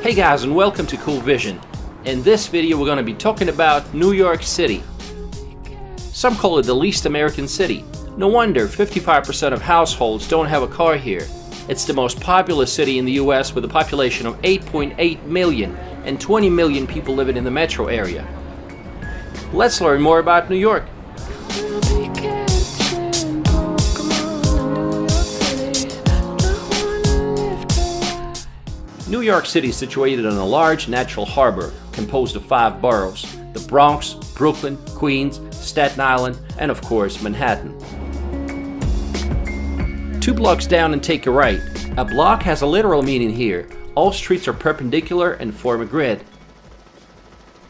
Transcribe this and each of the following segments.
Hey guys, and welcome to Cool Vision. In this video we're going to be talking about New York City. Some call it the least American city. No wonder 55% of households don't have a car here. It's the most populous city in the US with a population of 8.8 million and 20 million people living in the metro area. Let's learn more about New York. New York City is situated on a large natural harbor composed of 5 boroughs: the Bronx, Brooklyn, Queens, Staten Island, and of course Manhattan. 2 blocks down and take a right. A block has a literal meaning here. All streets are perpendicular and form a grid.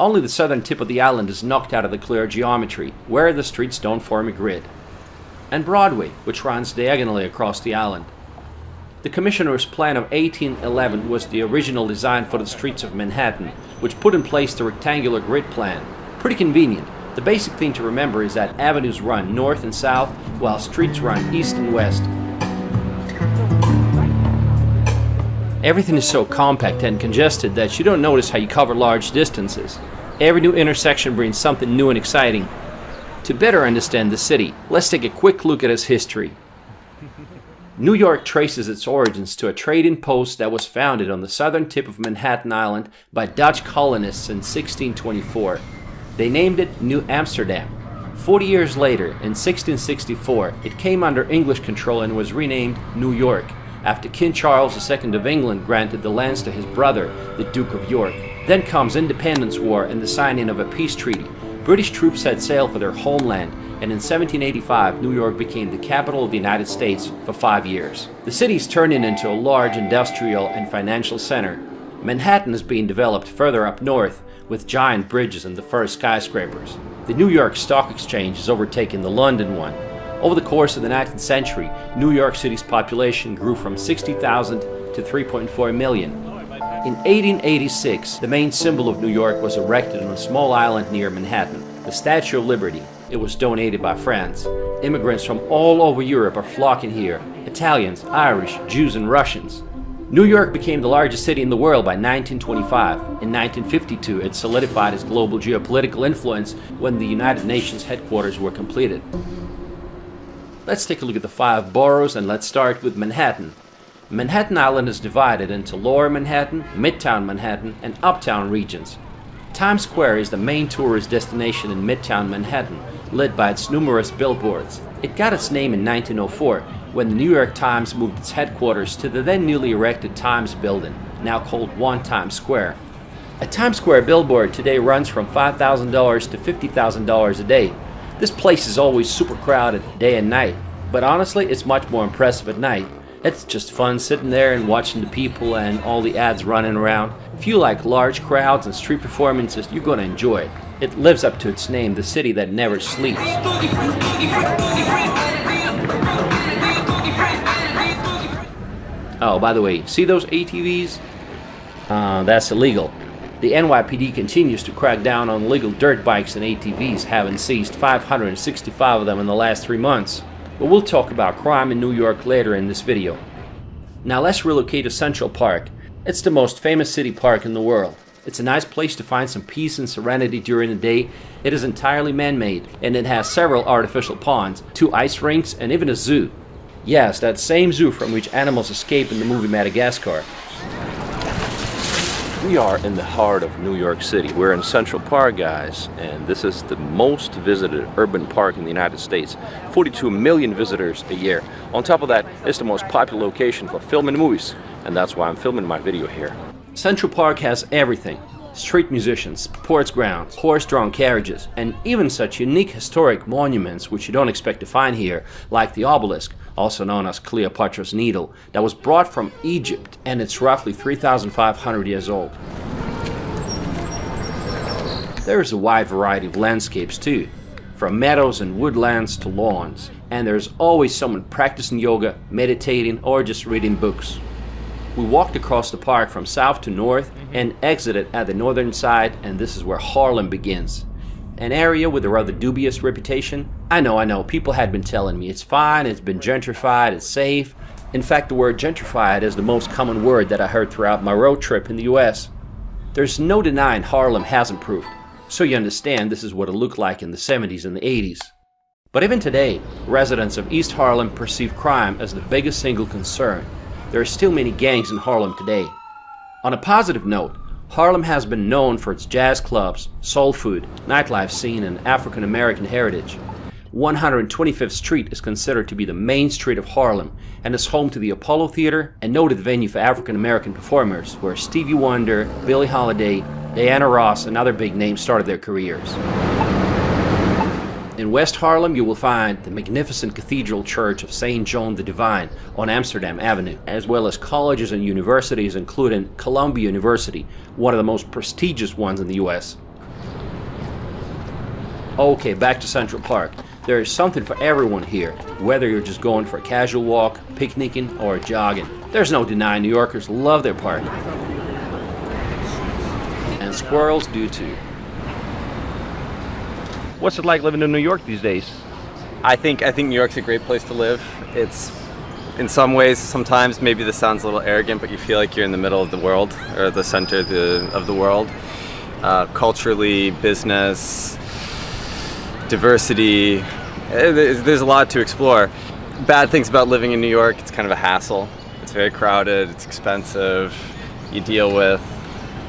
Only the southern tip of the island is knocked out of the clear geometry, where the streets don't form a grid. And Broadway, which runs diagonally across the island. The Commissioner's Plan of 1811 was the original design for the streets of Manhattan, which put in place the rectangular grid plan. Pretty convenient. The basic thing to remember is that avenues run north and south, while streets run east and west. Everything is so compact and congested that you don't notice how you cover large distances. Every new intersection brings something new and exciting. To better understand the city, let's take a quick look at its history. New York traces its origins to a trading post that was founded on the southern tip of Manhattan Island by Dutch colonists in 1624. They named it New Amsterdam. 40 years later, in 1664, it came under English control and was renamed New York, after King Charles II of England granted the lands to his brother, the Duke of York. Then comes Independence War and the signing of a peace treaty. British troops set sail for their homeland, and in 1785, New York became the capital of the United States for 5 years. The city is turning into a large industrial and financial center. Manhattan is being developed further up north, with giant bridges and the first skyscrapers. The New York Stock Exchange has overtaken the London one. Over the course of the 19th century, New York City's population grew from 60,000 to 3.4 million. In 1886, the main symbol of New York was erected on a small island near Manhattan, the Statue of Liberty. It was donated by France. Immigrants from all over Europe are flocking here: Italians, Irish, Jews, and Russians. New York became the largest city in the world by 1925. In 1952, it solidified its global geopolitical influence when the United Nations headquarters were completed. Let's take a look at the 5 boroughs, and let's start with Manhattan. Manhattan Island is divided into Lower Manhattan, Midtown Manhattan, and Uptown regions. Times Square is the main tourist destination in Midtown Manhattan, lit by its numerous billboards. It got its name in 1904, when the New York Times moved its headquarters to the then newly erected Times Building, now called One Times Square. A Times Square billboard today runs from $5,000 to $50,000 a day. This place is always super crowded day and night, but honestly it's much more impressive at night. It's just fun sitting there and watching the people and all the ads running around. If you like large crowds and street performances, you're going to enjoy it. It lives up to its name, the city that never sleeps. Oh, by the way, see those ATVs? That's illegal. The NYPD continues to crack down on illegal dirt bikes and ATVs, having seized 565 of them in the last 3 months. But we'll talk about crime in New York later in this video. Now let's relocate to Central Park. It's the most famous city park in the world. It's a nice place to find some peace and serenity during the day. It is entirely man-made, and it has several artificial ponds, 2 ice rinks, and even a zoo. Yes, that same zoo from which animals escape in the movie Madagascar. We are in the heart of New York City. We're in Central Park, guys, and this is the most visited urban park in the United States. 42 million visitors a year. On top of that, it's the most popular location for filming movies, and that's why I'm filming my video here. Central Park has everything: street musicians, sports grounds, horse-drawn carriages, and even such unique historic monuments which you don't expect to find here, like the obelisk, also known as Cleopatra's Needle, that was brought from Egypt, and it's roughly 3,500 years old. There's a wide variety of landscapes too, from meadows and woodlands to lawns, and there's always someone practicing yoga, meditating, or just reading books. We walked across the park from south to north and exited at the northern side, and this is where Harlem begins. An area with a rather dubious reputation. I know, people had been telling me it's fine, it's been gentrified, it's safe. In fact, the word gentrified is the most common word that I heard throughout my road trip in the US. There's no denying Harlem has improved, so you understand this is what it looked like in the 70s and the 80s. But even today, residents of East Harlem perceive crime as the biggest single concern. There are still many gangs in Harlem today. On a positive note, Harlem has been known for its jazz clubs, soul food, nightlife scene, and African American heritage. 125th Street is considered to be the main street of Harlem and is home to the Apollo Theater, a noted venue for African American performers where Stevie Wonder, Billie Holiday, Diana Ross, and other big names started their careers. In West Harlem, you will find the magnificent Cathedral Church of St. John the Divine on Amsterdam Avenue, as well as colleges and universities including Columbia University, one of the most prestigious ones in the US. Okay, back to Central Park. There is something for everyone here, whether you're just going for a casual walk, picnicking, or jogging. There's no denying New Yorkers love their park. And squirrels do too. What's it like living in New York these days? I think New York's a great place to live. It's, in some ways, sometimes maybe this sounds a little arrogant, but you feel like you're in the middle of the world, or the center of the world. Culturally, business, diversity, there's a lot to explore. Bad things about living in New York, it's kind of a hassle. It's very crowded, it's expensive, you deal with,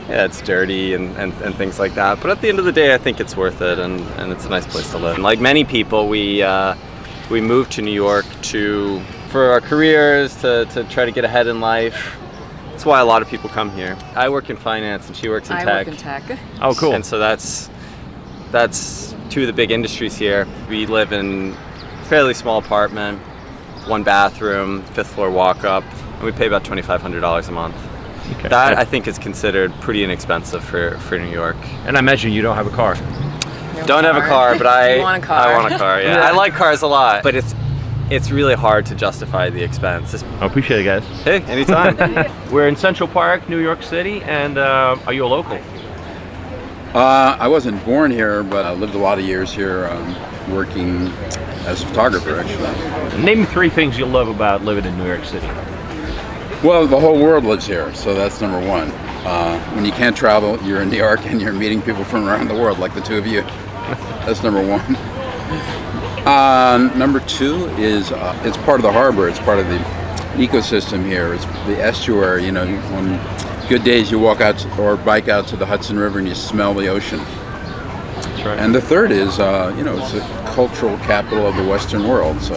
it's dirty and things like that. But at the end of the day, I think it's worth it, and it's a nice place to live. And like many people, we moved to New York for our careers, to try to get ahead in life. That's why a lot of people come here. I work in finance and she works in tech. I work in tech. Oh, cool. And so that's two of the big industries here. We live in a fairly small apartment, 1 bathroom, 5th floor walk up, and we pay about $2,500 a month. Okay. That I think is considered pretty inexpensive for New York. And I imagine you don't have a car. Don't have a car, but I want a car. I want a car. Yeah, I like cars a lot, but it's really hard to justify the expense. I appreciate it, guys. Hey, anytime. We're in Central Park, New York City, and are you a local? I wasn't born here, but I lived a lot of years here, working as a photographer, actually. Name me 3 things you love about living in New York City. Well, the whole world lives here, so that's number one. When you can't travel, you're in New York and you're meeting people from around the world, like the two of you. That's number one. Number 2 is it's part of the harbor. It's part of the ecosystem here. It's the estuary. You know, on good days you walk out or bike out to the Hudson River and you smell the ocean. That's right. And the third is, it's the cultural capital of the Western world. So.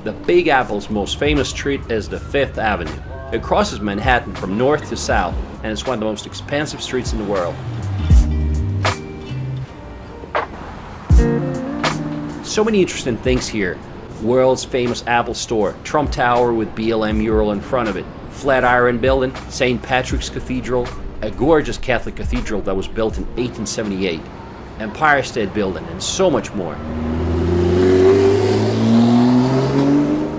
The Big Apple's most famous street is the 5th Avenue. It crosses Manhattan from north to south, and it's one of the most expensive streets in the world. So many interesting things here. World's famous Apple store, Trump Tower with BLM mural in front of it, Flatiron Building, St. Patrick's Cathedral, a gorgeous Catholic cathedral that was built in 1878, Empire State Building, and so much more.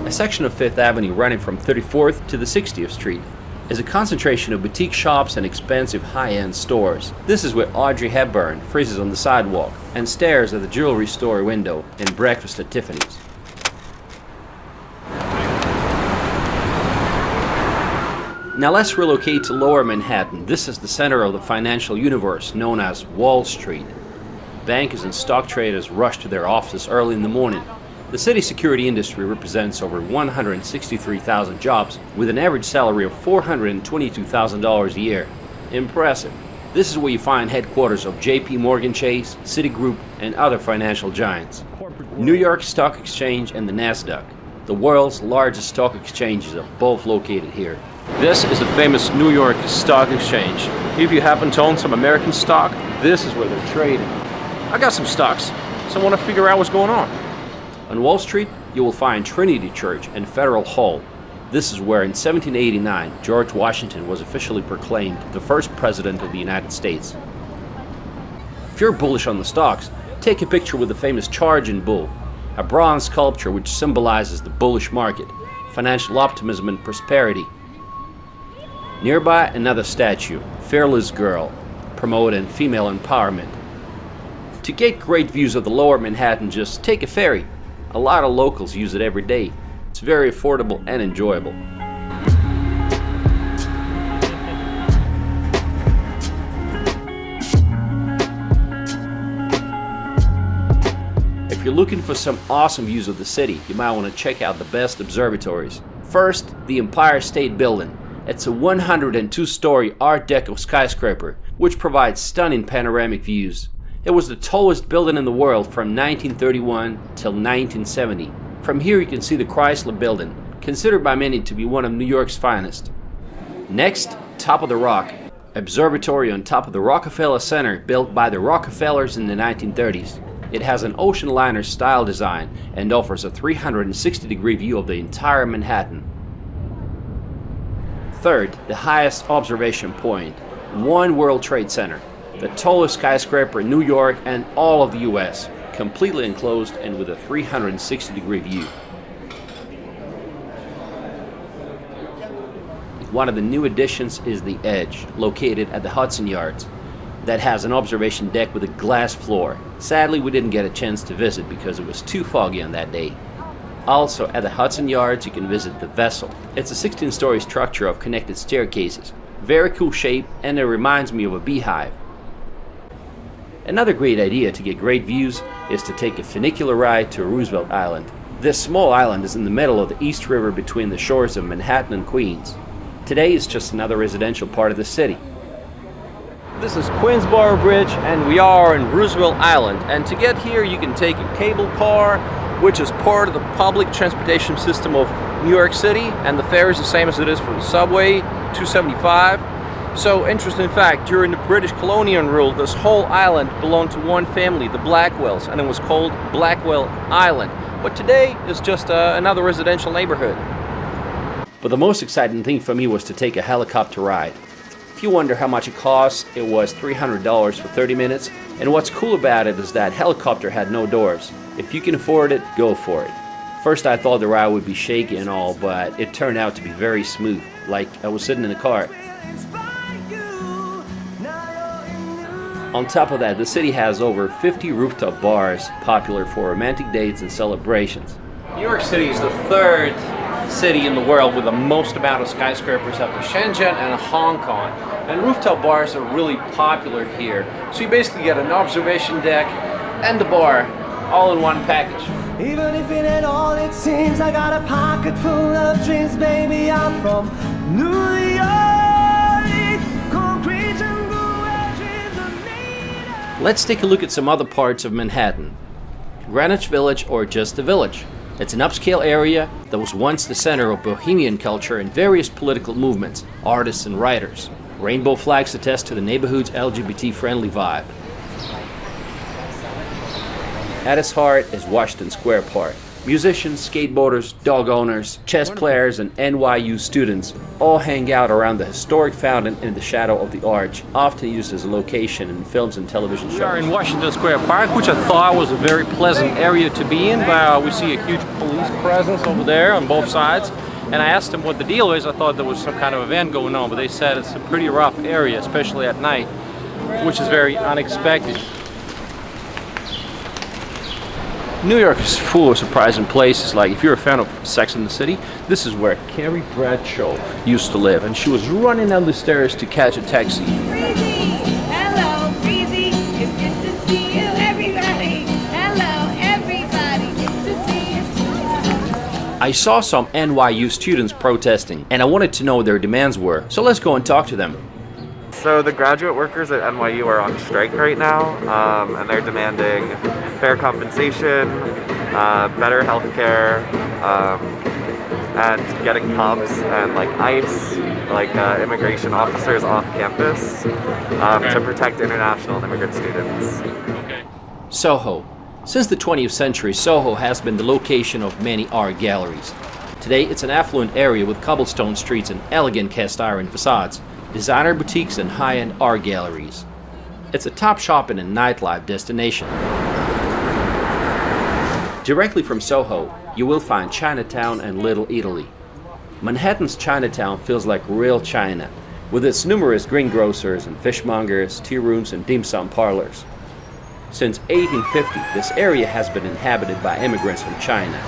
A section of 5th Avenue running from 34th to the 60th Street is a concentration of boutique shops and expensive high-end stores. This is where Audrey Hepburn freezes on the sidewalk and stares at the jewelry store window in Breakfast at Tiffany's. Now let's relocate to Lower Manhattan. This is the center of the financial universe known as Wall Street. Bankers and stock traders rush to their offices early in the morning. The city's security industry represents over 163,000 jobs with an average salary of $422,000 a year. Impressive. This is where you find headquarters of JP Morgan Chase, Citigroup, and other financial giants. New York Stock Exchange and the Nasdaq, the world's largest stock exchanges, are both located here. This is the famous New York Stock Exchange. If you happen to own some American stock, this is where they're trading. I got some stocks, so I want to figure out what's going on. On Wall Street, you will find Trinity Church and Federal Hall. This is where in 1789, George Washington was officially proclaimed the first president of the United States. If you're bullish on the stocks, take a picture with the famous Charging Bull, a bronze sculpture which symbolizes the bullish market, financial optimism and prosperity. Nearby, another statue, Fearless Girl, promoting female empowerment. To get great views of the lower Manhattan, just take a ferry. A lot of locals use it every day. It's very affordable and enjoyable. If you're looking for some awesome views of the city, you might want to check out the best observatories. First, the Empire State Building. It's a 102-story Art Deco skyscraper, which provides stunning panoramic views. It was the tallest building in the world from 1931 till 1970. From here you can see the Chrysler Building, considered by many to be one of New York's finest. Next, Top of the Rock, observatory on top of the Rockefeller Center built by the Rockefellers in the 1930s. It has an ocean liner style design and offers a 360-degree view of the entire Manhattan. Third, the highest observation point, One World Trade Center, the tallest skyscraper in New York and all of the US, completely enclosed and with a 360-degree view. One of the new additions is the Edge, located at the Hudson Yards, that has an observation deck with a glass floor. Sadly, we didn't get a chance to visit because it was too foggy on that day. Also, at the Hudson Yards, you can visit the Vessel. It's a 16-story structure of connected staircases. Very cool shape, and it reminds me of a beehive. Another great idea to get great views is to take a funicular ride to Roosevelt Island. This small island is in the middle of the East River between the shores of Manhattan and Queens. Today it's just another residential part of the city. This is Queensboro Bridge and we are in Roosevelt Island, and to get here you can take a cable car, which is part of the public transportation system of New York City, and the fare is the same as it is for the subway, $2.75. So, interesting fact, during the British colonial rule, this whole island belonged to one family, the Blackwells, and it was called Blackwell Island. But today is just another residential neighborhood. But the most exciting thing for me was to take a helicopter ride. If you wonder how much it cost, it was $300 for 30 minutes. And what's cool about it is that helicopter had no doors. If you can afford it, go for it. First I thought the ride would be shaky and all, but it turned out to be very smooth, like I was sitting in a car. On top of that, the city has over 50 rooftop bars, popular for romantic dates and celebrations. New York City is the third city in the world with the most amount of skyscrapers after Shenzhen and Hong Kong. And rooftop bars are really popular here. So you basically get an observation deck and a bar all in one package. Even if it ain't all it seems, I got a pocket full of dreams, baby. I'm from New York. Concrete jungle where dreams are made of. Let's take a look at some other parts of Manhattan. Greenwich Village, or just the Village. It's an upscale area that was once the center of bohemian culture and various political movements, artists and writers. Rainbow flags attest to the neighborhood's LGBT-friendly vibe. At its heart is Washington Square Park. Musicians, skateboarders, dog owners, chess players, and NYU students all hang out around the historic fountain in the shadow of the arch, often used as a location in films and television shows. We are in Washington Square Park, which I thought was a very pleasant area to be in. We see a huge police presence over there on both sides. And I asked them what the deal is. I thought there was some kind of event going on, but they said it's a pretty rough area, especially at night, which is very unexpected. New York is full of surprising places. Like if you're a fan of Sex and the City, this is where Carrie Bradshaw used to live, and she was running down the stairs to catch a taxi. Breezy, hello, Breezy. It's good to see you, everybody. Hello, everybody. Good to see you. I saw some NYU students protesting, and I wanted to know what their demands were. So let's go and talk to them. So the graduate workers at NYU are on strike right now, and they're demanding fair compensation, better health care, and getting cops and like ICE, like immigration officers off campus to protect international and immigrant students. Soho. Since the 20th century, Soho has been the location of many art galleries. Today, it's an affluent area with cobblestone streets and elegant cast iron facades, designer boutiques, and high-end art galleries. It's a top shopping and nightlife destination. Directly from Soho, you will find Chinatown and Little Italy. Manhattan's Chinatown feels like real China. with its numerous greengrocers and fishmongers, tea rooms, and dim sum parlors. Since 1850, this area has been inhabited by immigrants from China.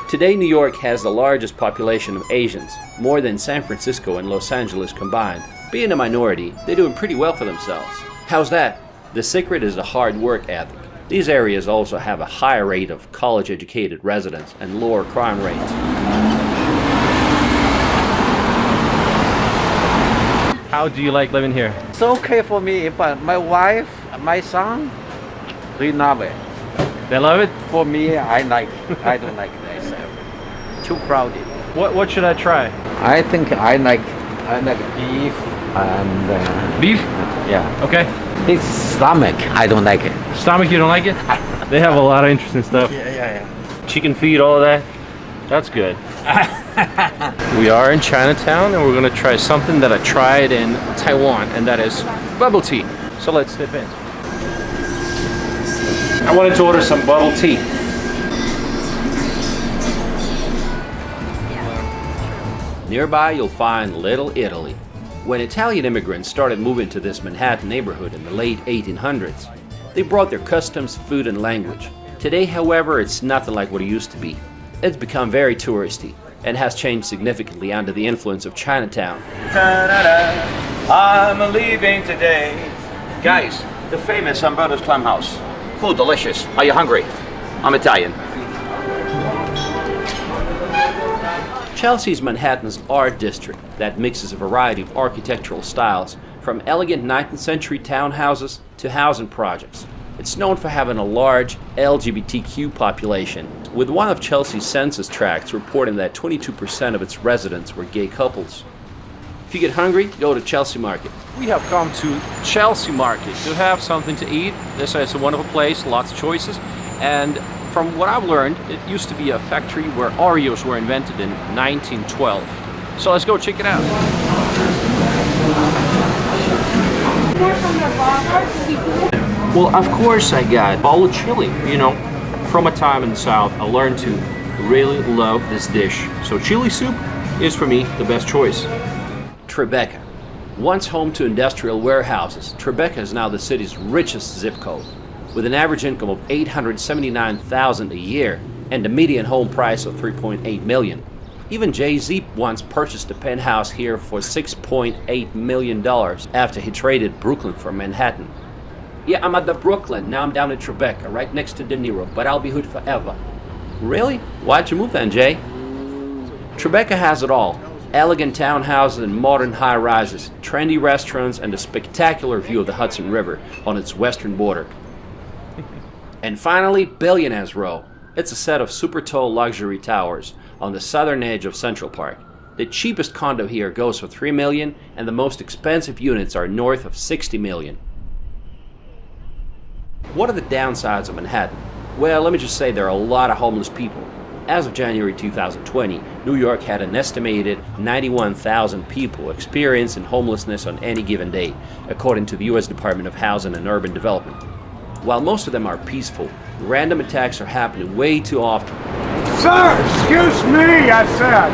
Today, New York has the largest population of Asians, more than San Francisco and Los Angeles combined. Being a minority, they're doing pretty well for themselves. How's that? The secret is the hard work ethic. These areas also have a higher rate of college-educated residents and lower crime rates. How do you like living here? It's okay for me, but my wife, my son, they love it. They love it? For me, I don't like this. Too crowded. What should I try? I think I like beef and Beef? yeah. Okay. This stomach, I don't like it. Stomach, you don't like it? They have a lot of interesting stuff. Yeah. Chicken feet, all of that. That's good. We are in Chinatown and we're gonna try something that I tried in Taiwan, and that is bubble tea. So let's dip in. I wanted to order some bubble tea. Nearby, you'll find Little Italy. When Italian immigrants started moving to this Manhattan neighborhood in the late 1800s, they brought their customs, food, and language. Today, however, it's nothing like what it used to be. It's become very touristy and has changed significantly under the influence of Chinatown. I'm leaving today. Guys, the famous Umberto's Clam House. Food delicious. Are you hungry? I'm Italian. Chelsea's Manhattan's art district that mixes a variety of architectural styles, from elegant 19th century townhouses to housing projects. It's known for having a large LGBTQ population, with one of Chelsea's census tracts reporting that 22% of its residents were gay couples. If you get hungry, go to Chelsea Market. We have come to Chelsea Market to have something to eat. This is a wonderful place, lots of choices. And from what I've learned, it used to be a factory where Oreos were invented in 1912. So let's go check it out. Well, of course I got bowl of chili. You know, from a time in the South, I learned to really love this dish. So chili soup is for me the best choice. Tribeca. Once home to industrial warehouses, Tribeca is now the city's richest zip code, with an average income of $879,000 a year and a median home price of $3.8 million. Even Jay-Z once purchased a penthouse here for $6.8 million after he traded Brooklyn for Manhattan. Yeah, I'm at the Brooklyn, now I'm down in Tribeca, right next to De Niro, but I'll be hood forever. Really? Why'd you move then, Jay? Tribeca has it all. Elegant townhouses and modern high-rises, trendy restaurants, and a spectacular view of the Hudson River on its western border. And finally, Billionaires Row. It's a set of super tall luxury towers on the southern edge of Central Park. The cheapest condo here goes for $3 million, and the most expensive units are north of $60 million. What are the downsides of Manhattan? Well, let me just say there are a lot of homeless people. As of January 2020, New York had an estimated 91,000 people experiencing homelessness on any given day, according to the U.S. Department of Housing and Urban Development. While most of them are peaceful, random attacks are happening way too often. Sir, excuse me, I said.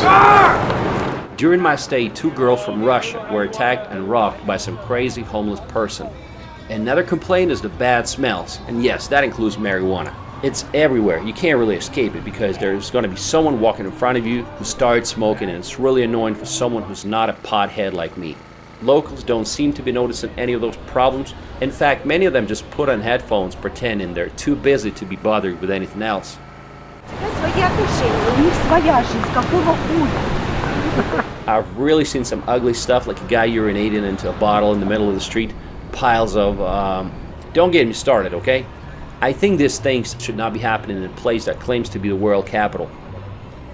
Sir! During my stay, 2 girls from Russia were attacked and robbed by some crazy homeless person. Another complaint is the bad smells, and yes, that includes marijuana. It's everywhere. You can't really escape it because there's going to be someone walking in front of you who starts smoking, and it's really annoying for someone who's not a pothead like me. Locals don't seem to be noticing any of those problems. In fact, many of them just put on headphones pretending they're too busy to be bothered with anything else. I've really seen some ugly stuff, like a guy urinating into a bottle in the middle of the street. Piles of, don't get me started, okay? I think these things should not be happening in a place that claims to be the world capital.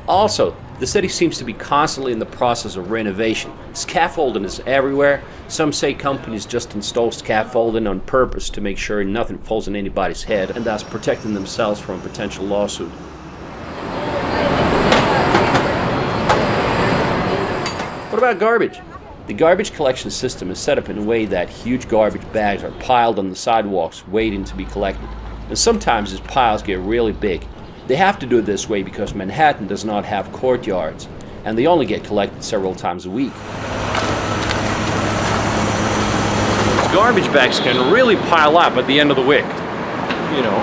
Also, the city seems to be constantly in the process of renovation. Scaffolding is everywhere. Some say companies just install scaffolding on purpose to make sure nothing falls on anybody's head, and thus protecting themselves from a potential lawsuit. What about garbage? The garbage collection system is set up in a way that huge garbage bags are piled on the sidewalks waiting to be collected. And sometimes these piles get really big. They have to do it this way because Manhattan does not have courtyards, and they only get collected several times a week. Garbage bags can really pile up at the end of the week. You know,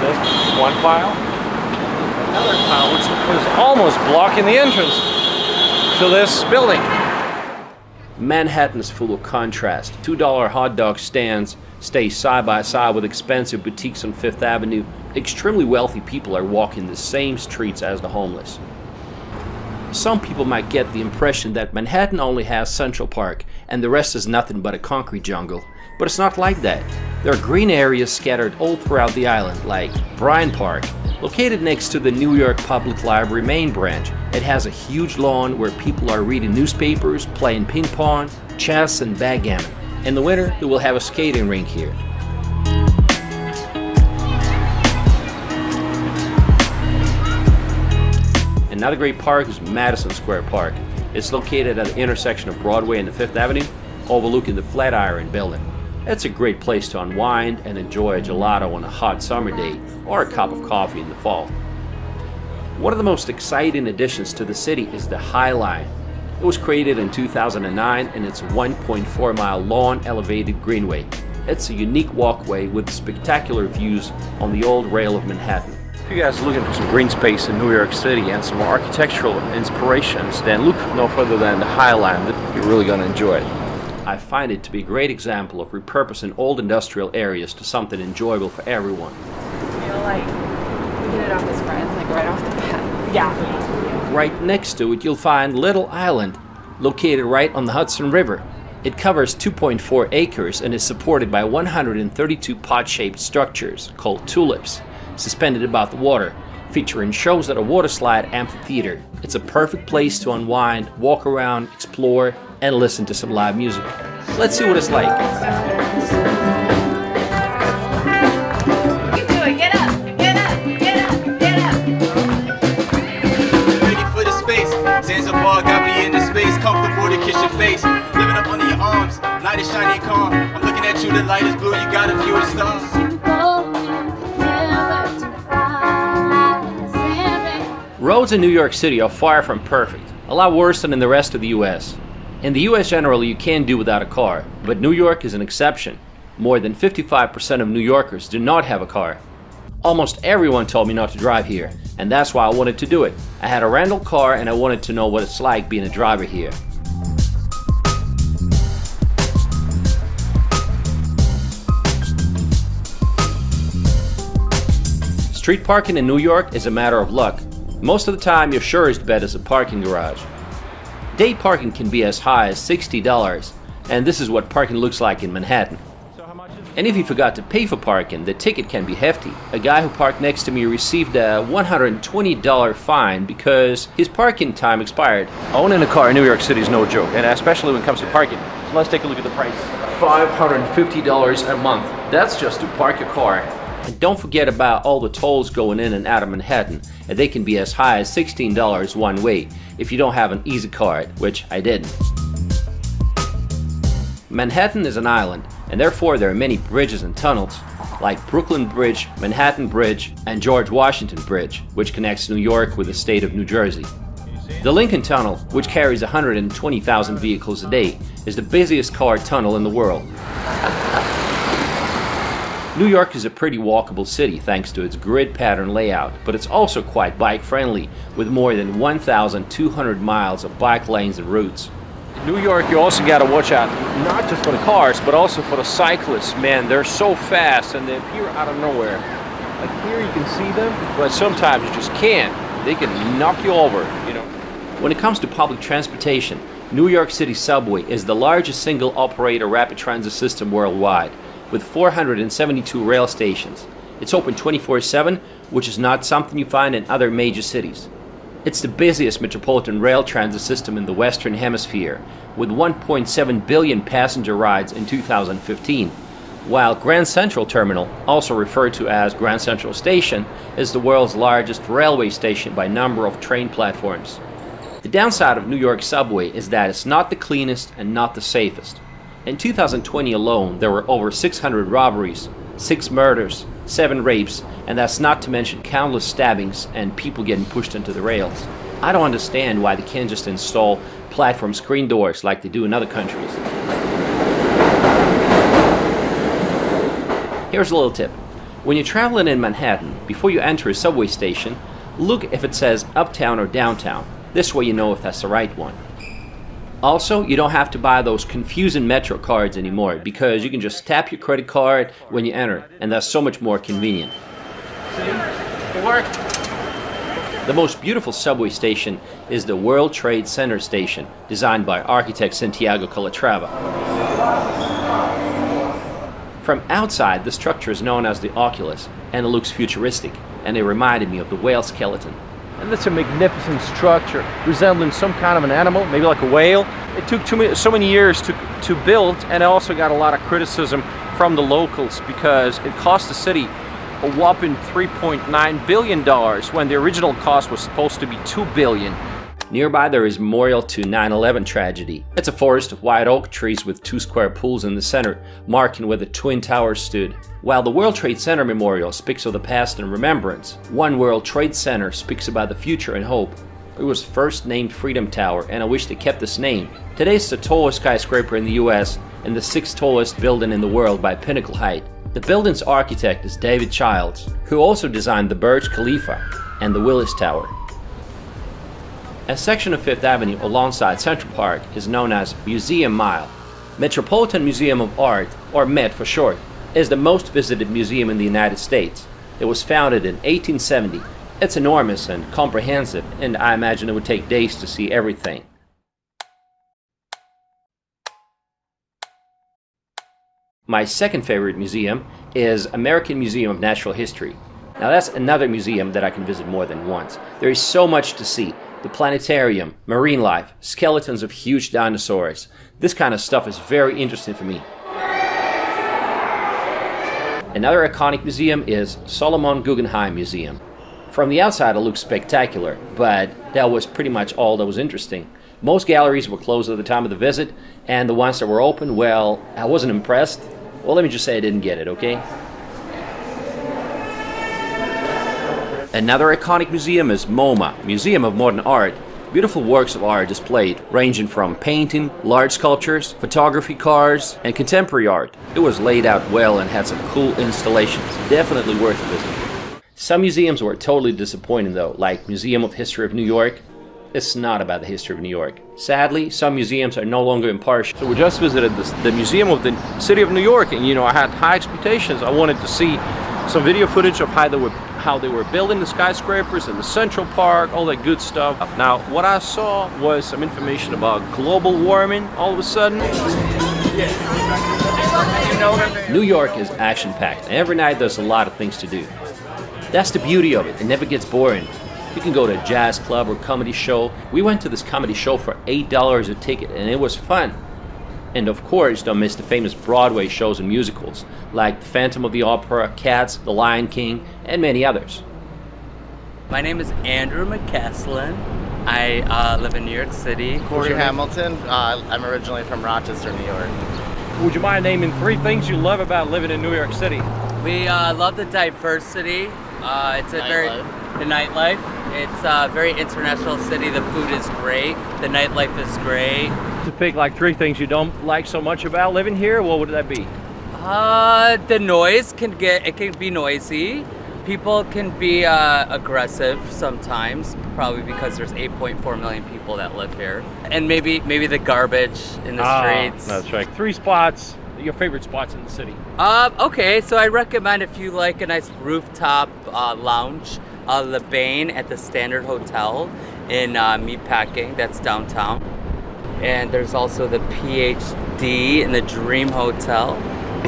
there's one pile, another pile, which is almost blocking the entrance to this building. Manhattan is full of contrast. $2 hot dog stands stay side by side with expensive boutiques on Fifth Avenue. Extremely wealthy people are walking the same streets as the homeless. Some people might get the impression that Manhattan only has Central Park and the rest is nothing but a concrete jungle. But it's not like that. There are green areas scattered all throughout the island, like Bryant Park, located next to the New York Public Library main branch. It has a huge lawn where people are reading newspapers, playing ping pong, chess, and backgammon. In the winter, they will have a skating rink here. Another great park is Madison Square Park. It's located at the intersection of Broadway and Fifth Avenue, overlooking the Flatiron Building. It's a great place to unwind and enjoy a gelato on a hot summer day or a cup of coffee in the fall. One of the most exciting additions to the city is the High Line. It was created in 2009 and it's a 1.4-mile long elevated greenway. It's a unique walkway with spectacular views on the old rail of Manhattan. If you guys are looking for some green space in New York City and some architectural inspirations, then look no further than the High Line. You're really going to enjoy it. I find it to be a great example of repurposing old industrial areas to something enjoyable for everyone. I feel like we did it off as friends, like right off the bat. Yeah. Right next to it, you'll find Little Island, located right on the Hudson River. It covers 2.4 acres and is supported by 132 pot-shaped structures called tulips, suspended above the water, featuring shows at a waterslide amphitheater. It's a perfect place to unwind, walk around, explore, and listen to some live music. Let's see what it's like. You do it. Get up. Get up. Get up. Get up. Ready for the space. Zanzibar got me in the space. Comfortable to kiss your face. Living up under your arms. Night is shiny and calm. I'm looking at you. The light is blue. You got a view of the stars. Roads in New York City are far from perfect, a lot worse than in the rest of the US. In the US generally you can do without a car, but New York is an exception. More than 55% of New Yorkers do not have a car. Almost everyone told me not to drive here, and that's why I wanted to do it. I had a rental car and I wanted to know what it's like being a driver here. Street parking in New York is a matter of luck. Most of the time, your surest bet is a parking garage. Day parking can be as high as $60, and this is what parking looks like in Manhattan. And if you forgot to pay for parking, the ticket can be hefty. A guy who parked next to me received a $120 fine because his parking time expired. Owning a car in New York City is no joke, and especially when it comes to parking. So let's take a look at the price. $550 a month. That's just to park your car. And don't forget about all the tolls going in and out of Manhattan, and they can be as high as $16 one way if you don't have an Easy card, which I didn't. Manhattan is an island, and therefore there are many bridges and tunnels, like Brooklyn Bridge, Manhattan Bridge, and George Washington Bridge, which connects New York with the state of New Jersey. The Lincoln Tunnel, which carries 120,000 vehicles a day, is the busiest car tunnel in the world. New York is a pretty walkable city thanks to its grid pattern layout, but it's also quite bike-friendly, with more than 1,200 miles of bike lanes and routes. In New York, you also got to watch out, not just for the cars, but also for the cyclists. Man, they're so fast and they appear out of nowhere. Like here you can see them, but sometimes you just can't. They can knock you over, you know. When it comes to public transportation, New York City Subway is the largest single operator rapid transit system worldwide, with 472 rail stations. It's open 24/7, which is not something you find in other major cities. It's the busiest metropolitan rail transit system in the Western Hemisphere, with 1.7 billion passenger rides in 2015, while Grand Central Terminal, also referred to as Grand Central Station, is the world's largest railway station by number of train platforms. The downside of New York subway is that it's not the cleanest and not the safest. In 2020 alone, there were over 600 robberies, 6 murders, 7 rapes, and that's not to mention countless stabbings and people getting pushed into the rails. I don't understand why they can't just install platform screen doors like they do in other countries. Here's a little tip. When you're traveling in Manhattan, before you enter a subway station, look if it says uptown or downtown. This way you know if that's the right one. Also, you don't have to buy those confusing Metro cards anymore because you can just tap your credit card when you enter, and that's so much more convenient. The most beautiful subway station is the World Trade Center station, designed by architect Santiago Calatrava. From outside, the structure is known as the Oculus, and it looks futuristic, and it reminded me of the whale skeleton. And that's a magnificent structure resembling some kind of an animal, maybe like a whale. It took so many years to build, and it also got a lot of criticism from the locals because it cost the city a whopping $3.9 billion when the original cost was supposed to be $2 billion. Nearby there is a memorial to 9/11 tragedy. It's a forest of white oak trees with 2 square pools in the center, marking where the Twin Towers stood. While the World Trade Center Memorial speaks of the past and remembrance, One World Trade Center speaks about the future and hope. It was first named Freedom Tower, and I wish they kept this name. Today it's the tallest skyscraper in the US and the 6th tallest building in the world by pinnacle height. The building's architect is David Childs, who also designed the Burj Khalifa and the Willis Tower. A section of Fifth Avenue alongside Central Park is known as Museum Mile. Metropolitan Museum of Art, or MET for short, is the most visited museum in the United States. It was founded in 1870. It's enormous and comprehensive, and I imagine it would take days to see everything. My second favorite museum is American Museum of Natural History. Now that's another museum that I can visit more than once. There is so much to see. The planetarium, marine life, skeletons of huge dinosaurs. This kind of stuff is very interesting for me. Another iconic museum is Solomon Guggenheim Museum. From the outside it looks spectacular, but that was pretty much all that was interesting. Most galleries were closed at the time of the visit, and the ones that were open, well, I wasn't impressed. Well, let me just say I didn't get it, okay? Another iconic museum is MoMA, Museum of Modern Art. Beautiful works of art displayed, ranging from painting, large sculptures, photography, cars, and contemporary art. It was laid out well and had some cool installations. Definitely worth a visit. Some museums were totally disappointing though, like Museum of History of New York. It's not about the history of New York. Sadly, some museums are no longer impartial. So we just visited the Museum of the City of New York, and I had high expectations. I wanted to see some video footage of how they were building the skyscrapers in the Central Park, all that good stuff. Now, what I saw was some information about global warming all of a sudden. New York is action-packed, and every night there's a lot of things to do. That's the beauty of it. It never gets boring. You can go to a jazz club or comedy show. We went to this comedy show for $8 a ticket, and it was fun. And of course, don't miss the famous Broadway shows and musicals, like The Phantom of the Opera, Cats, The Lion King, and many others. My name is Andrew McCaslin. I live in New York City. Corey Hamilton. I'm originally from Rochester, New York. Would you mind naming 3 things you love about living in New York City? We love the diversity. It's a the nightlife. It's a very international city. The food is great. The nightlife is great. To pick like 3 things you don't like so much about living here, what would that be? The noise can be noisy. People can be aggressive sometimes, probably because there's 8.4 million people that live here. And maybe the garbage in the streets. That's right. 3 spots, your favorite spots in the city. Okay, so I recommend if you like a nice rooftop lounge, Le Bain at the Standard Hotel in Meatpacking, that's downtown. And there's also the PhD in the Dream Hotel.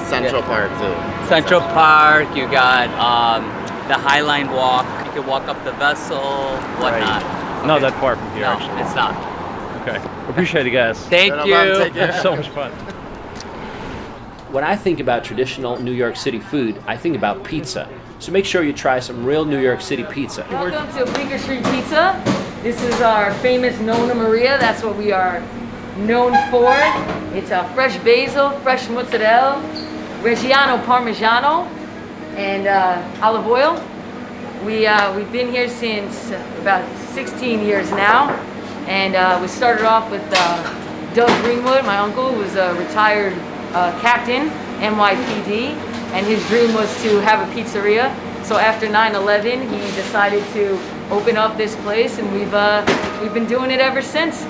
Central Park too. Central Park, you got the Highline Walk. You can walk up the Vessel, whatnot. Right. Okay. Not that far from here, no, actually. It's not. Okay. Appreciate it, guys. Thank you. It's so much fun. When I think about traditional New York City food, I think about pizza. So make sure you try some real New York City pizza. Welcome to Bleecker Street Pizza. This is our famous Nonna Maria. That's what we are known for. It's a fresh basil, fresh mozzarella, Reggiano Parmigiano, and olive oil. We've been here since about 16 years now, and we started off with Doug Greenwood, my uncle, who was a retired captain, NYPD, and his dream was to have a pizzeria. So after 9/11, he decided to open up this place, and we've been doing it ever since.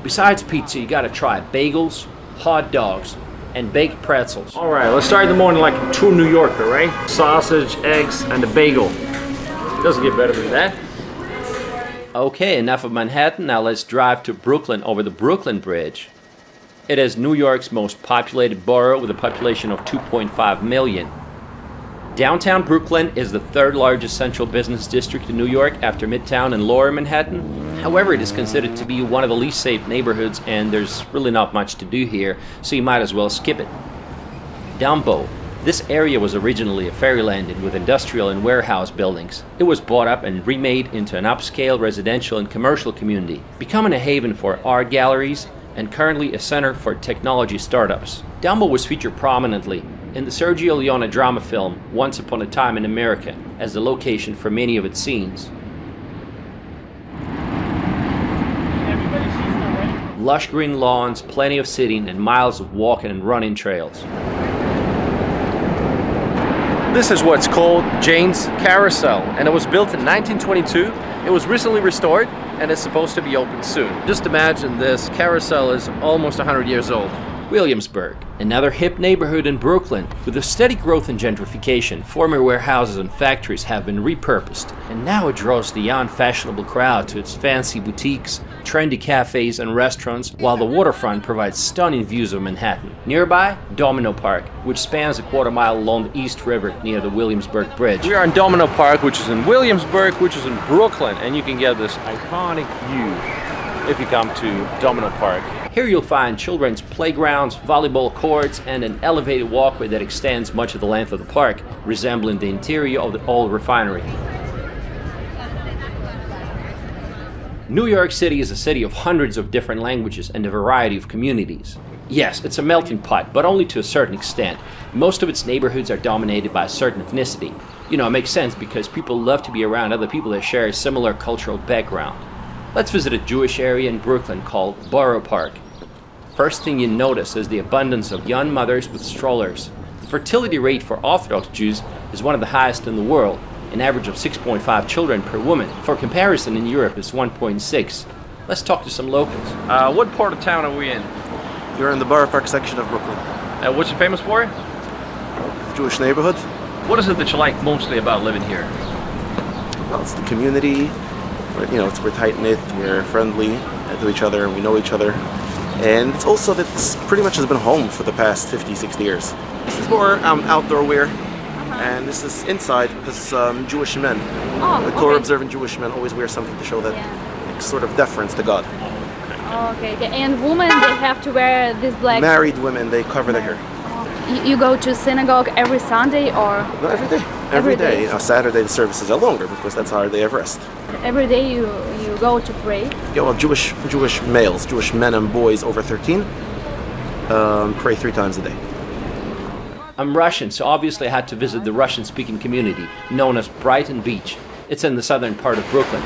Besides pizza, you gotta try bagels, hot dogs, and baked pretzels. All right, let's start the morning like a true New Yorker, right? Sausage, eggs, and a bagel. Doesn't get better than that. Okay, enough of Manhattan. Now let's drive to Brooklyn over the Brooklyn Bridge. It is New York's most populated borough with a population of 2.5 million. Downtown Brooklyn is the third largest central business district in New York after Midtown and Lower Manhattan. However, it is considered to be one of the least safe neighborhoods, and there's really not much to do here, so you might as well skip it. Dumbo. This area was originally a fairyland with industrial and warehouse buildings. It was bought up and remade into an upscale residential and commercial community, becoming a haven for art galleries and currently a center for technology startups. Dumbo was featured prominently in the Sergio Leone drama film Once Upon a Time in America as the location for many of its scenes. Lush green lawns, plenty of sitting, and miles of walking and running trails. This is what's called Jane's Carousel, and it was built in 1922. It was recently restored and is supposed to be open soon. Just imagine this carousel is almost 100 years old. Williamsburg, another hip neighborhood in Brooklyn. With a steady growth in gentrification, former warehouses and factories have been repurposed, and now it draws the unfashionable crowd to its fancy boutiques, trendy cafes and restaurants, while the waterfront provides stunning views of Manhattan. Nearby, Domino Park, which spans a quarter-mile along the East River near the Williamsburg Bridge. We are in Domino Park, which is in Williamsburg, which is in Brooklyn, and you can get this iconic view if you come to Domino Park. Here you'll find children's playgrounds, volleyball courts, and an elevated walkway that extends much of the length of the park, resembling the interior of the old refinery. New York City is a city of hundreds of different languages and a variety of communities. Yes, it's a melting pot, but only to a certain extent. Most of its neighborhoods are dominated by a certain ethnicity. You know, it makes sense because people love to be around other people that share a similar cultural background. Let's visit a Jewish area in Brooklyn called Borough Park. First thing you notice is the abundance of young mothers with strollers. The fertility rate for Orthodox Jews is one of the highest in the world, an average of 6.5 children per woman. For comparison, in Europe it's 1.6. Let's talk to some locals. What part of town are we in? You're in the Borough Park section of Brooklyn. What's it famous for? Jewish neighborhood. What is it that you like mostly about living here? Well, it's the community. You know, we're tight-knit, we're friendly to each other, and we know each other. And it's also that this pretty much has been home for the past 50, 60 years. This is more outdoor wear, and this is inside because Jewish men, the Torah-observant Jewish men always wear something to show that sort of deference to God. Okay. And women, they have to wear this black... Married women, they cover their hair. You go to synagogue every Sunday or...? No, every day. Every day. You know, Saturday the services are longer because that's our day of rest. Every day you go to pray? Yeah, well, Jewish males, Jewish men and boys over 13 pray 3 times a day. I'm Russian, so obviously I had to visit the Russian-speaking community known as Brighton Beach. It's in the southern part of Brooklyn.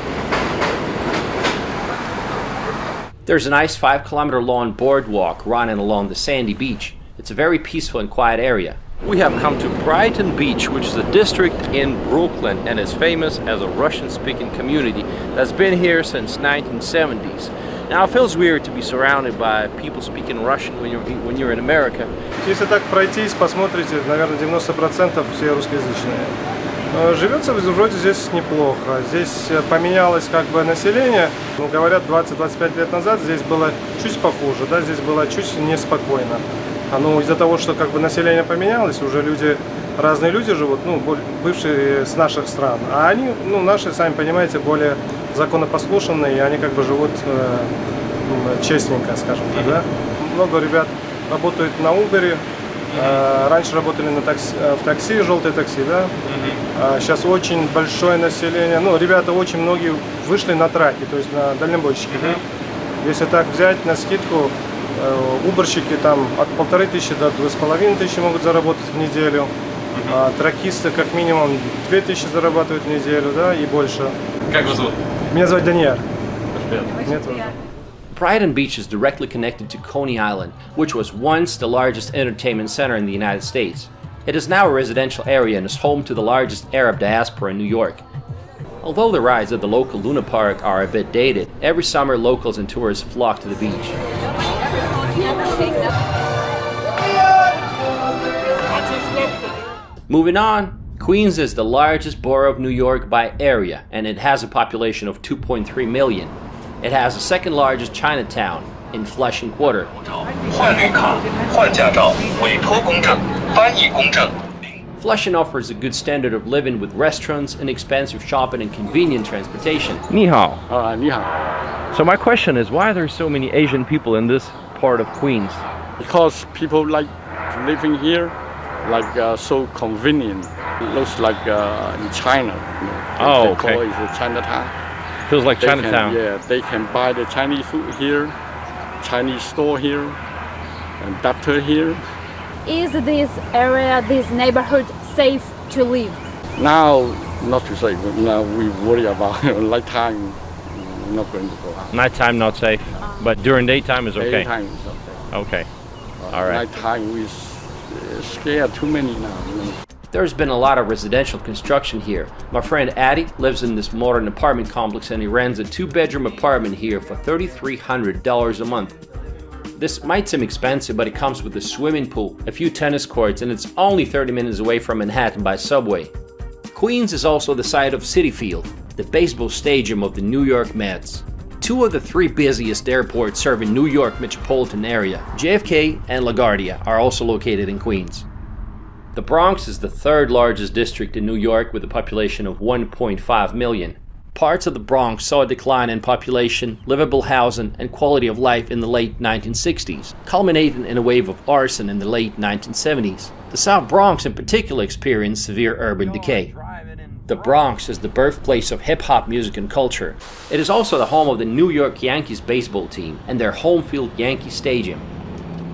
There's a nice 5-kilometer long boardwalk running along the sandy beach. It's a very peaceful and quiet area. We have come to Brighton Beach, which is a district in Brooklyn and is famous as a Russian-speaking community that's been here since 1970s. Now it feels weird to be surrounded by people speaking Russian when you're in America. Если так пройтись, посмотрите, наверное, 90% все русскоязычные. Живется вроде здесь неплохо. Здесь поменялось как бы население. Ну, говорят, 20-25 лет назад здесь было чуть похуже, да, здесь было чуть неспокойно. Ну, из-за того, что как бы население поменялось, уже разные люди живут, ну, бывшие с наших стран, а они, ну, наши, сами понимаете, более законопослушные, и они как бы живут честненько, скажем так, да. Много ребят работают на Uber, раньше работали в такси, желтое такси, да. Сейчас очень большое население, ну, ребята очень многие вышли на траки, то есть на дальнобойщики, да. Если так взять на скидку, уборщики там от 1500 до 2500 могут заработать в неделю. Тракисты как минимум 2000 зарабатывают в неделю, да, и больше. Как вас зовут? Меня зовут Даниэль. Меня тоже. Brighton Beach is directly connected to Coney Island, which was once the largest entertainment center in the United States. It is now a residential area and is home to the largest Arab diaspora in New York. Although the rides at the local Luna Park are a bit dated, every summer locals and tourists flock to the beach. Moving on, Queens is the largest borough of New York by area, and it has a population of 2.3 million. It has the second largest Chinatown in Flushing Quarter. Flushing offers a good standard of living with restaurants, inexpensive shopping, and convenient transportation. 你好. 你好. So my question is, why are there so many Asian people in this part of Queens? Because people like living here, like so convenient. It looks like in China. Oh, they okay. call it Chinatown. Feels like They Chinatown. they can buy the Chinese food here, Chinese store here, and doctor here. Is this area, this neighborhood safe to live? Now, not to say, but now we worry about nighttime. We're not going to go out. Nighttime not safe, but during daytime is okay. Daytime is okay. Okay. All right. Nighttime we scared too many now. There's been a lot of residential construction here. My friend Addy lives in this modern apartment complex and he rents a 2-bedroom apartment here for $3,300 a month. This might seem expensive, but it comes with a swimming pool, a few tennis courts, and it's only 30 minutes away from Manhattan by subway. Queens is also the site of Citi Field, the baseball stadium of the New York Mets. 2 of the 3 busiest airports serving New York metropolitan area, JFK and LaGuardia, are also located in Queens. The Bronx is the 3rd largest district in New York with a population of 1.5 million. Parts of the Bronx saw a decline in population, livable housing, and quality of life in the late 1960s, culminating in a wave of arson in the late 1970s. The South Bronx in particular experienced severe urban decay. The Bronx is the birthplace of hip-hop music and culture. It is also the home of the New York Yankees baseball team and their home field Yankee Stadium.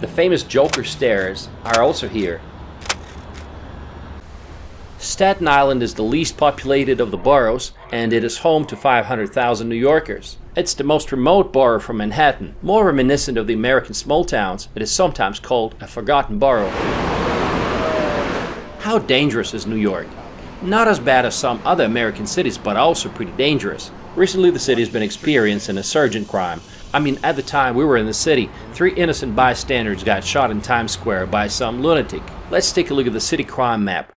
The famous Joker Stairs are also here. Staten Island is the least populated of the boroughs, and it is home to 500,000 New Yorkers. It's the most remote borough from Manhattan. More reminiscent of the American small towns, it is sometimes called a forgotten borough. How dangerous is New York? Not as bad as some other American cities, but also pretty dangerous. Recently the city has been experiencing a surge in crime. I mean, at the time we were in the city, 3 innocent bystanders got shot in Times Square by some lunatic. Let's take a look at the city crime map.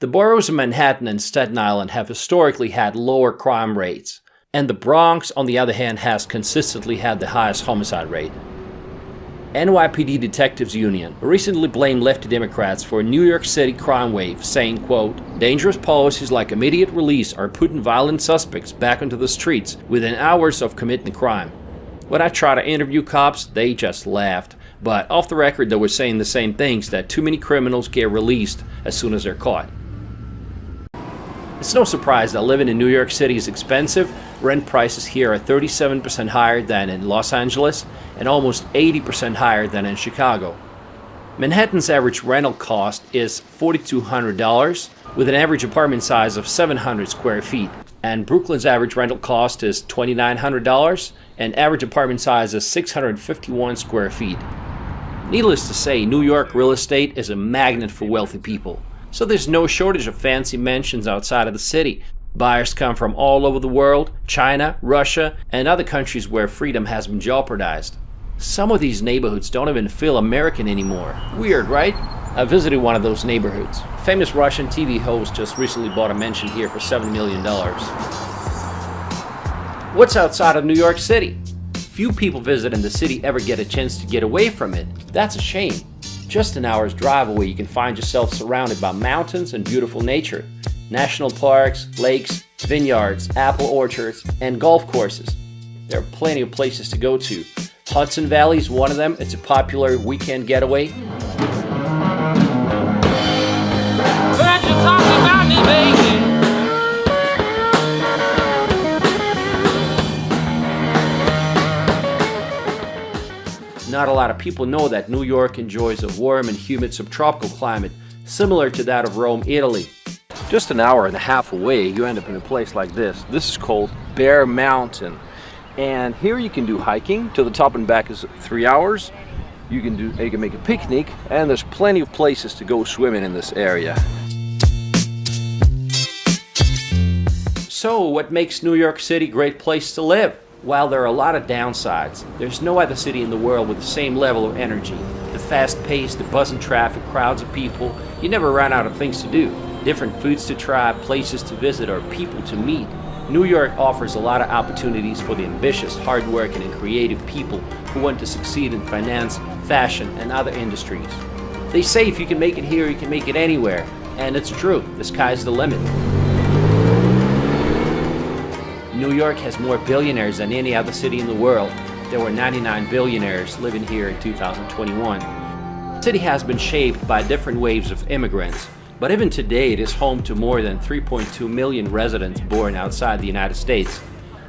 The boroughs of Manhattan and Staten Island have historically had lower crime rates, and the Bronx, on the other hand, has consistently had the highest homicide rate. NYPD Detectives Union recently blamed lefty Democrats for a New York City crime wave, saying, quote, "Dangerous policies like immediate release are putting violent suspects back onto the streets within hours of committing a crime." When I tried to interview cops, they just laughed. But off the record, they were saying the same things, that too many criminals get released as soon as they're caught. It's no surprise that living in New York City is expensive. Rent prices here are 37% higher than in Los Angeles and almost 80% higher than in Chicago. Manhattan's average rental cost is $4,200 with an average apartment size of 700 square feet. And Brooklyn's average rental cost is $2,900 and average apartment size is 651 square feet. Needless to say, New York real estate is a magnet for wealthy people. So there's no shortage of fancy mansions outside of the city. Buyers come from all over the world, China, Russia, and other countries where freedom has been jeopardized. Some of these neighborhoods don't even feel American anymore. Weird, right? I visited one of those neighborhoods. Famous Russian TV host just recently bought a mansion here for $7 million. What's outside of New York City? Few people visiting the city ever get a chance to get away from it. That's a shame. Just an hour's drive away, you can find yourself surrounded by mountains and beautiful nature, national parks, lakes, vineyards, apple orchards, and golf courses. There are plenty of places to go to. Hudson Valley is one of them. It's a popular weekend getaway. Not a lot of people know that New York enjoys a warm and humid subtropical climate, similar to that of Rome, Italy. Just an hour and a half away, you end up in a place like this. This is called Bear Mountain. And here you can do hiking. To the top and back is 3 hours. You can make a picnic, and there's plenty of places to go swimming in this area. So what makes New York City a great place to live? While there are a lot of downsides, there's no other city in the world with the same level of energy. The fast pace, the buzzing traffic, crowds of people, you never run out of things to do. Different foods to try, places to visit, or people to meet. New York offers a lot of opportunities for the ambitious, hardworking, and creative people who want to succeed in finance, fashion, and other industries. They say if you can make it here, you can make it anywhere. And it's true, the sky's the limit. New York has more billionaires than any other city in the world. There were 99 billionaires living here in 2021. The city has been shaped by different waves of immigrants, but even today it is home to more than 3.2 million residents born outside the United States,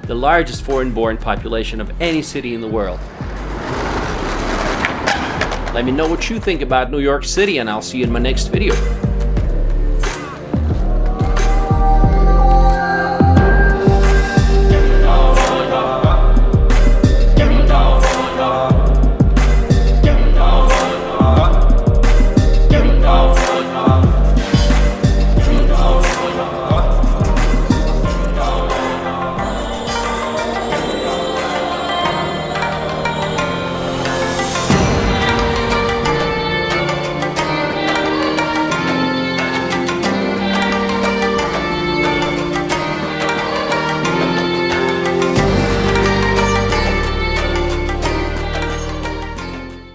the largest foreign-born population of any city in the world. Let me know what you think about New York City, and I'll see you in my next video.